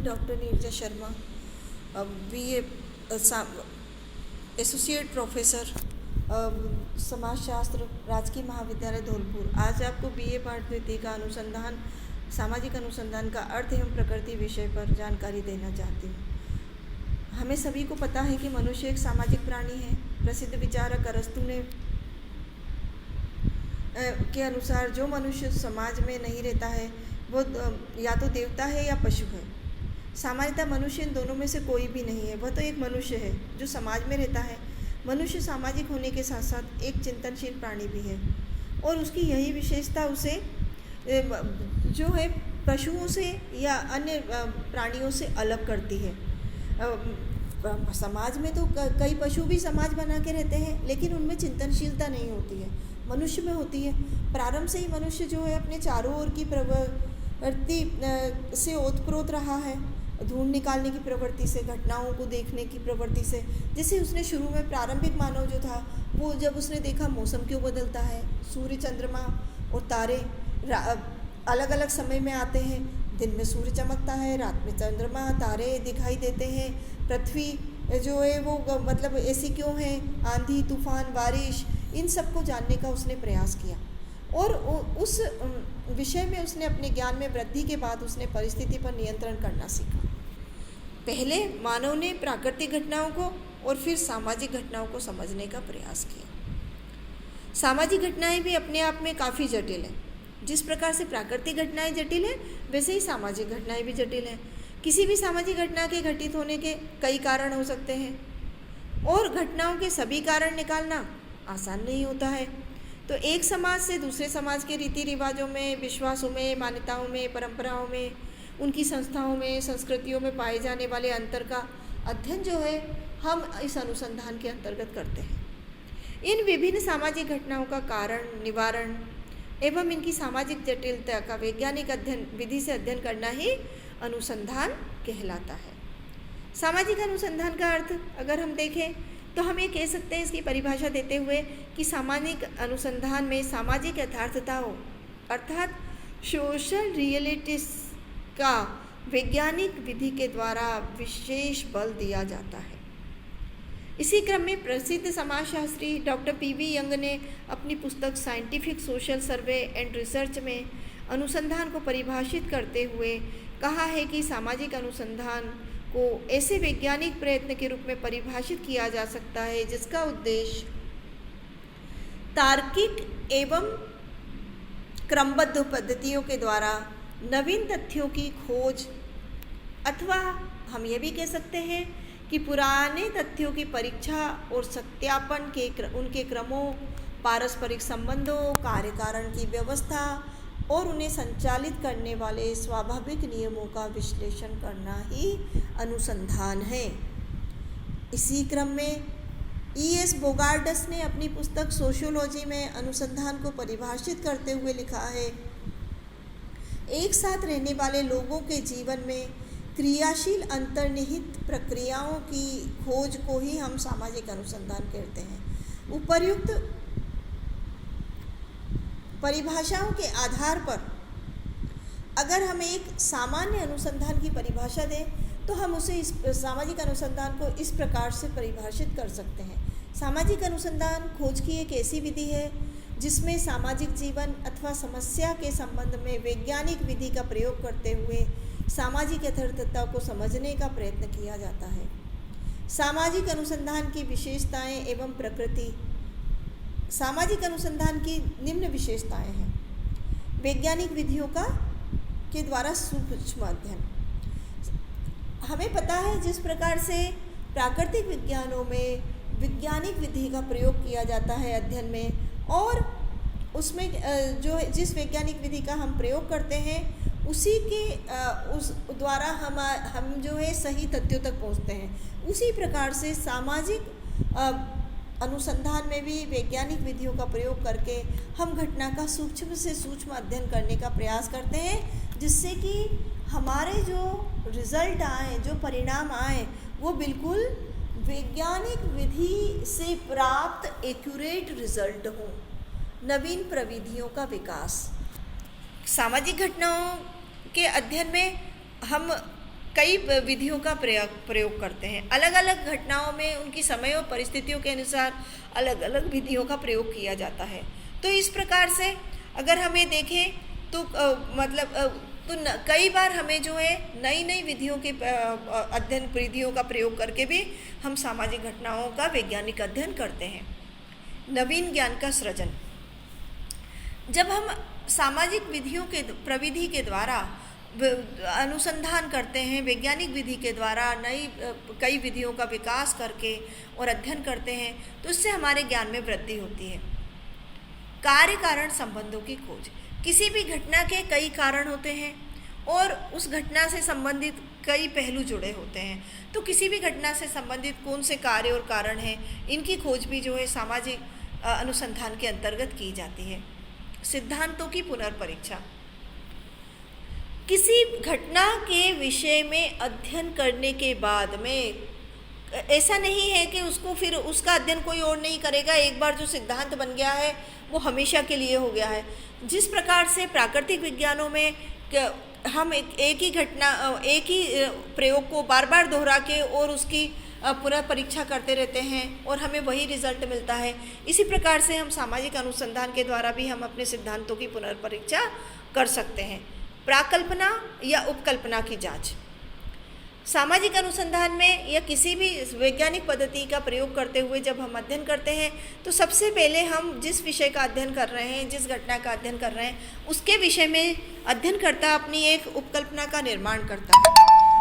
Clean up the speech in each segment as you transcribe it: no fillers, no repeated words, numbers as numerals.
Doctor Neerja Sharma, BA associate professor समाजशास्त्र, राजकीय महाविद्यालय धौलपुर। आज आपको बीए पाठ द्वितीय का अनुसंधान, सामाजिक अनुसंधान का अर्थ एवं प्रकृति विषय पर जानकारी देना चाहती हूँ। हमें सभी को पता है कि मनुष्य एक सामाजिक प्राणी है। प्रसिद्ध विचारक अरस्तु ने के अनुसार जो मनुष्य समाज में नहीं रहता है वो या तो देवता है या पशु है। सामान्यतः मनुष्य इन दोनों में से कोई भी नहीं है, वह तो एक मनुष्य है जो समाज में रहता है। मनुष्य सामाजिक होने के साथ साथ एक चिंतनशील प्राणी भी है और उसकी यही विशेषता उसे जो है पशुओं से या अन्य प्राणियों से अलग करती है। समाज में तो कई पशु भी समाज बना के रहते हैं, लेकिन उनमें चिंतनशीलता नहीं होती है, मनुष्य में होती है। प्रारंभ से ही मनुष्य जो है अपने चारों ओर की प्रवृत्ति से ओतप्रोत रहा है, ढूंढ निकालने की प्रवृत्ति से, घटनाओं को देखने की प्रवृत्ति से। जैसे उसने शुरू में प्रारंभिक मानव जो था वो जब उसने देखा मौसम क्यों बदलता है, सूर्य चंद्रमा और तारे अलग अलग समय में आते हैं, दिन में सूर्य चमकता है, रात में चंद्रमा तारे दिखाई देते हैं, पृथ्वी जो है वो मतलब ऐसी क्यों है, आंधी तूफान बारिश, इन सब को जानने का उसने प्रयास किया और उस विषय में उसने अपने ज्ञान में वृद्धि के बाद उसने परिस्थिति पर नियंत्रण करना सीखा। पहले मानव ने प्राकृतिक घटनाओं को और फिर सामाजिक घटनाओं को समझने का प्रयास किया। सामाजिक घटनाएं भी अपने आप में काफ़ी जटिल हैं। जिस प्रकार से प्राकृतिक घटनाएं जटिल हैं, वैसे ही सामाजिक घटनाएं भी जटिल हैं। किसी भी सामाजिक घटना के घटित होने के कई कारण हो सकते हैं और घटनाओं के सभी कारण निकालना आसान नहीं होता है। तो एक समाज से दूसरे समाज के रीति रिवाजों में, विश्वासों में, मान्यताओं में, परंपराओं में, उनकी संस्थाओं में, संस्कृतियों में पाए जाने वाले अंतर का अध्ययन जो है हम इस अनुसंधान के अंतर्गत करते हैं। इन विभिन्न सामाजिक घटनाओं का कारण, निवारण एवं इनकी सामाजिक जटिलता का वैज्ञानिक अध्ययन विधि से अध्ययन करना ही अनुसंधान कहलाता है। सामाजिक अनुसंधान का अर्थ अगर हम देखें तो हम ये कह सकते हैं इसकी परिभाषा देते हुए कि सामाजिक अनुसंधान में सामाजिक यथार्थताओं अर्थात सोशल रियलिटीज का वैज्ञानिक विधि के द्वारा विशेष बल दिया जाता है। इसी क्रम में प्रसिद्ध समाजशास्त्री डॉक्टर पीवी यंग ने अपनी पुस्तक scientific social survey and research में अनुसंधान को परिभाषित करते हुए कहा है कि सामाजिक अनुसंधान को ऐसे वैज्ञानिक प्रयत्न के रूप में परिभाषित किया जा सकता है जिसका उद्देश्य तार्किक एवं क्रमबद्ध पद्धतियों के द्वारा नवीन तथ्यों की खोज अथवा हम ये भी कह सकते हैं कि पुराने तथ्यों की परीक्षा और सत्यापन के उनके क्रमों, पारस्परिक संबंधों, कार्यकारण की व्यवस्था और उन्हें संचालित करने वाले स्वाभाविक नियमों का विश्लेषण करना ही अनुसंधान है। इसी क्रम में E.S. बोगार्डस ने अपनी पुस्तक सोशियोलॉजी में अनुसंधान को परिभाषित करते हुए लिखा है, एक साथ रहने वाले लोगों के जीवन में क्रियाशील अंतर्निहित प्रक्रियाओं की खोज को ही हम सामाजिक अनुसंधान कहते हैं। उपर्युक्त परिभाषाओं के आधार पर अगर हम एक सामान्य अनुसंधान की परिभाषा दें तो हम उसे इस सामाजिक अनुसंधान को इस प्रकार से परिभाषित कर सकते हैं। सामाजिक अनुसंधान खोज की एक ऐसी विधि है जिसमें सामाजिक जीवन अथवा समस्या के संबंध में वैज्ञानिक विधि का प्रयोग करते हुए सामाजिक यथार्थता को समझने का प्रयत्न किया जाता है। सामाजिक अनुसंधान की विशेषताएं एवं प्रकृति। सामाजिक अनुसंधान की निम्न विशेषताएं हैं। वैज्ञानिक विधियों का के द्वारा सूक्ष्म अध्ययन। हमें पता है जिस प्रकार से प्राकृतिक विज्ञानों में वैज्ञानिक विधि का प्रयोग किया जाता है अध्ययन में, और उसमें जो जिस वैज्ञानिक विधि का हम प्रयोग करते हैं उसी के उस द्वारा हम जो है सही तथ्यों तक पहुंचते हैं। उसी प्रकार से सामाजिक अनुसंधान में भी वैज्ञानिक विधियों का प्रयोग करके हम घटना का सूक्ष्म से सूक्ष्म अध्ययन करने का प्रयास करते हैं, जिससे कि हमारे जो रिज़ल्ट आए, जो परिणाम आए, वो बिल्कुल वैज्ञानिक विधि से प्राप्त एक्यूरेट रिज़ल्ट हो। नवीन प्रविधियों का विकास। सामाजिक घटनाओं के अध्ययन में हम कई विधियों का प्रयोग करते हैं। अलग अलग घटनाओं में उनकी समय और परिस्थितियों के अनुसार अलग अलग विधियों का प्रयोग किया जाता है। तो इस प्रकार से अगर हमें देखें तो कई बार हमें जो है नई नई विधियों के अध्ययन विधियों का प्रयोग करके भी हम सामाजिक घटनाओं का वैज्ञानिक अध्ययन करते हैं। नवीन ज्ञान का सृजन, जब हम सामाजिक विधियों के प्रविधि के द्वारा अनुसंधान करते हैं, वैज्ञानिक विधि के द्वारा कई विधियों का विकास करके और अध्ययन करते हैं, तो इससे हमारे ज्ञान में वृद्धि होती है। कार्य कारण संबंधों की खोज, किसी भी घटना के कई कारण होते हैं और उस घटना से संबंधित कई पहलू जुड़े होते हैं। तो किसी भी घटना से संबंधित कौन से कार्य और कारण हैं, इनकी खोज भी जो है सामाजिक अनुसंधान के अंतर्गत की जाती है। सिद्धांतों की पुनर्परीक्षा, किसी घटना के विषय में अध्ययन करने के बाद में ऐसा नहीं है कि उसको फिर उसका अध्ययन कोई और नहीं करेगा। एक बार जो सिद्धांत बन गया है वो हमेशा के लिए हो गया है। जिस प्रकार से प्राकृतिक विज्ञानों में हम एक ही घटना, एक ही प्रयोग को बार बार दोहरा के और उसकी पुनर्परीक्षा करते रहते हैं और हमें वही रिजल्ट मिलता है, इसी प्रकार से हम सामाजिक अनुसंधान के द्वारा भी हम अपने सिद्धांतों की पुनर्परीक्षा कर सकते हैं। प्राकल्पना या उपकल्पना की जांच, सामाजिक अनुसंधान में या किसी भी वैज्ञानिक पद्धति का प्रयोग करते हुए जब हम अध्ययन करते हैं तो सबसे पहले हम जिस विषय का अध्ययन कर रहे हैं, जिस घटना का अध्ययन कर रहे हैं, उसके विषय में अध्ययनकर्ता अपनी एक उपकल्पना का निर्माण करता है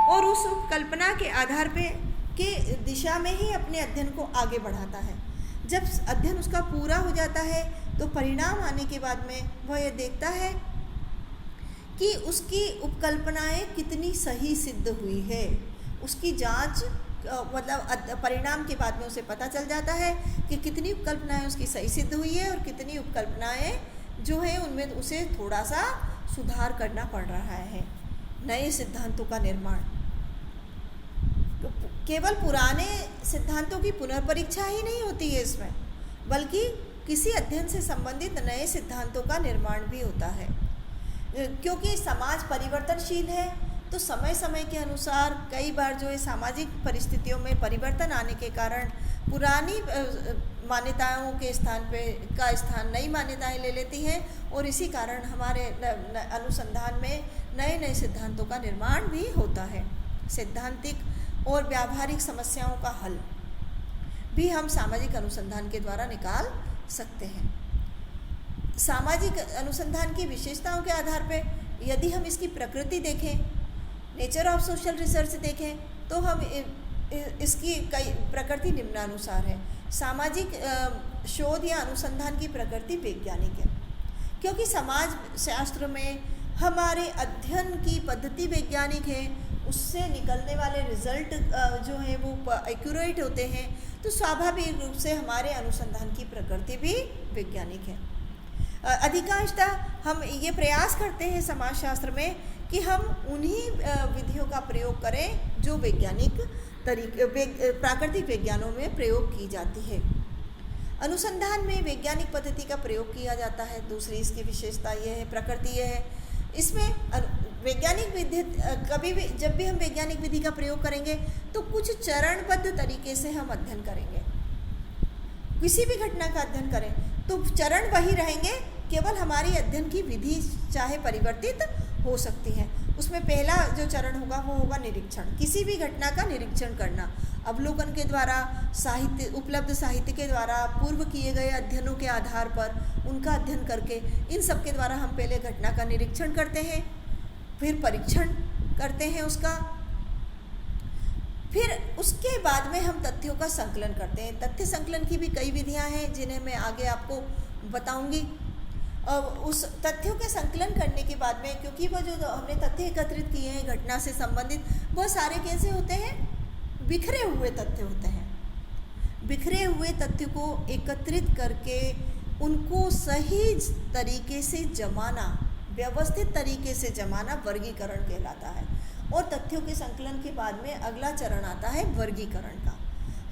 और उस उपकल्पना के आधार पे के दिशा में ही अपने अध्ययन को आगे बढ़ाता है। जब अध्ययन उसका पूरा हो जाता है तो परिणाम आने के बाद में वह यह देखता है कि उसकी उपकल्पनाएं कितनी सही सिद्ध हुई है। उसकी जांच परिणाम के बाद में उसे पता चल जाता है कि कितनी उपकल्पनाएं उसकी सही सिद्ध हुई है और कितनी उपकल्पनाएं जो है उनमें उसे थोड़ा सा सुधार करना पड़ रहा है। नए सिद्धांतों का निर्माण, तो केवल पुराने सिद्धांतों की पुनर्परीक्षा ही नहीं होती है इसमें, बल्कि किसी अध्ययन से संबंधित नए सिद्धांतों का निर्माण भी होता है। क्योंकि समाज परिवर्तनशील है तो समय समय के अनुसार कई बार जो है सामाजिक परिस्थितियों में परिवर्तन आने के कारण पुरानी मान्यताओं के स्थान नई मान्यताएं ले लेती हैं और इसी कारण हमारे अनुसंधान में नए नए सिद्धांतों का निर्माण भी होता है। सैद्धांतिक और व्यावहारिक समस्याओं का हल भी हम सामाजिक अनुसंधान के द्वारा निकाल सकते हैं। सामाजिक अनुसंधान की विशेषताओं के आधार पर यदि हम इसकी प्रकृति देखें, नेचर ऑफ सोशल रिसर्च देखें, तो हम इसकी कई प्रकृति निम्नानुसार है। सामाजिक शोध या अनुसंधान की प्रकृति वैज्ञानिक है, क्योंकि समाज शास्त्र में हमारे अध्ययन की पद्धति वैज्ञानिक है, उससे निकलने वाले रिजल्ट जो है वो एक्यूरेट होते हैं, तो स्वाभाविक रूप से हमारे अनुसंधान की प्रकृति भी वैज्ञानिक है। अधिकांशतः हम ये प्रयास करते हैं समाजशास्त्र में कि हम उन्हीं विधियों का प्रयोग करें जो वैज्ञानिक प्राकृतिक विज्ञानों में प्रयोग की जाती है। अनुसंधान में वैज्ञानिक पद्धति का प्रयोग किया जाता है। दूसरी इसकी विशेषता यह है, प्रकृति यह है, इसमें वैज्ञानिक विधि कभी भी जब भी हम वैज्ञानिक विधि का प्रयोग करेंगे तो कुछ चरणबद्ध तरीके से हम अध्ययन करेंगे। किसी भी घटना का अध्ययन करें तो चरण वही रहेंगे, केवल हमारी अध्ययन की विधि चाहे परिवर्तित हो सकती है। उसमें पहला जो चरण होगा वो होगा निरीक्षण, किसी भी घटना का निरीक्षण करना, अवलोकन के द्वारा, उपलब्ध साहित्य के द्वारा, पूर्व किए गए अध्ययनों के आधार पर उनका अध्ययन करके, इन सब के द्वारा हम पहले घटना का निरीक्षण करते हैं, फिर परीक्षण करते हैं उसका, फिर उसके बाद में हम तथ्यों का संकलन करते हैं। तथ्य संकलन की भी कई विधियां हैं जिन्हें मैं आगे आपको बताऊंगी। उस तथ्यों के संकलन करने के बाद में, क्योंकि वो जो हमने तथ्य एकत्रित किए हैं घटना से संबंधित, वो सारे कैसे होते हैं, बिखरे हुए तथ्य होते हैं। बिखरे हुए तथ्य को एकत्रित करके उनको सही तरीके से जमाना, व्यवस्थित तरीके से जमाना वर्गीकरण कहलाता है। और तथ्यों के संकलन के बाद में अगला चरण आता है वर्गीकरण का।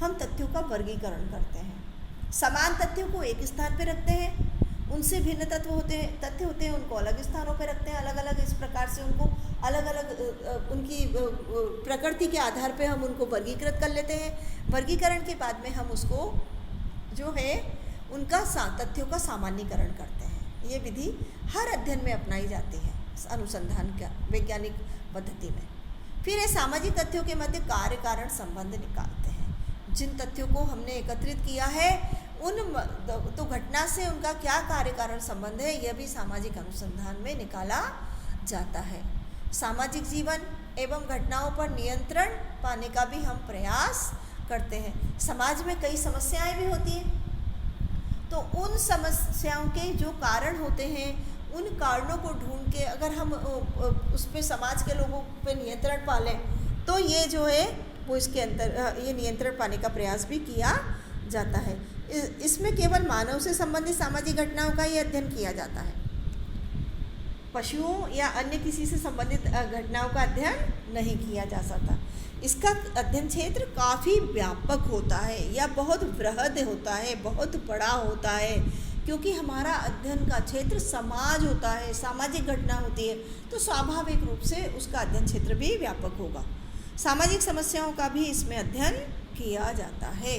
हम तथ्यों का वर्गीकरण करते हैं, समान तथ्यों को एक स्थान पर रखते हैं, उनसे भिन्न तथ्य होते हैं, उनको अलग स्थानों पर रखते हैं, अलग अलग इस प्रकार से उनको अलग अलग उनकी प्रकृति के आधार पे हम उनको वर्गीकृत कर लेते हैं। वर्गीकरण के बाद में हम उसको जो है उनका तथ्यों का सामान्यीकरण करते हैं। ये विधि हर अध्ययन में अपनाई जाती है अनुसंधान का वैज्ञानिक पद्धति में। फिर ये सामाजिक तथ्यों के मध्य कार्य कारण संबंध निकालते हैं। जिन तथ्यों को हमने एकत्रित किया है उन तो घटना से उनका क्या कार्य कारण संबंध है, यह भी सामाजिक अनुसंधान में निकाला जाता है। सामाजिक जीवन एवं घटनाओं पर नियंत्रण पाने का भी हम प्रयास करते हैं। समाज में कई समस्याएं भी होती हैं, तो उन समस्याओं के जो कारण होते हैं उन कारणों को ढूंढ के अगर हम उस पर समाज के लोगों पे नियंत्रण पा लें तो ये जो है वो इसके अंतर ये नियंत्रण पाने का प्रयास भी किया जाता है। इसमें केवल मानव से संबंधित सामाजिक घटनाओं का ही अध्ययन किया जाता है, पशुओं या अन्य किसी से संबंधित घटनाओं का अध्ययन नहीं किया जा सकता। इसका अध्ययन क्षेत्र काफ़ी व्यापक होता है या बहुत बृहद होता है, बहुत बड़ा होता है, क्योंकि हमारा अध्ययन का क्षेत्र समाज होता है, सामाजिक घटना होती है, तो स्वाभाविक रूप से उसका अध्ययन क्षेत्र भी व्यापक होगा। सामाजिक समस्याओं का भी इसमें अध्ययन किया जाता है।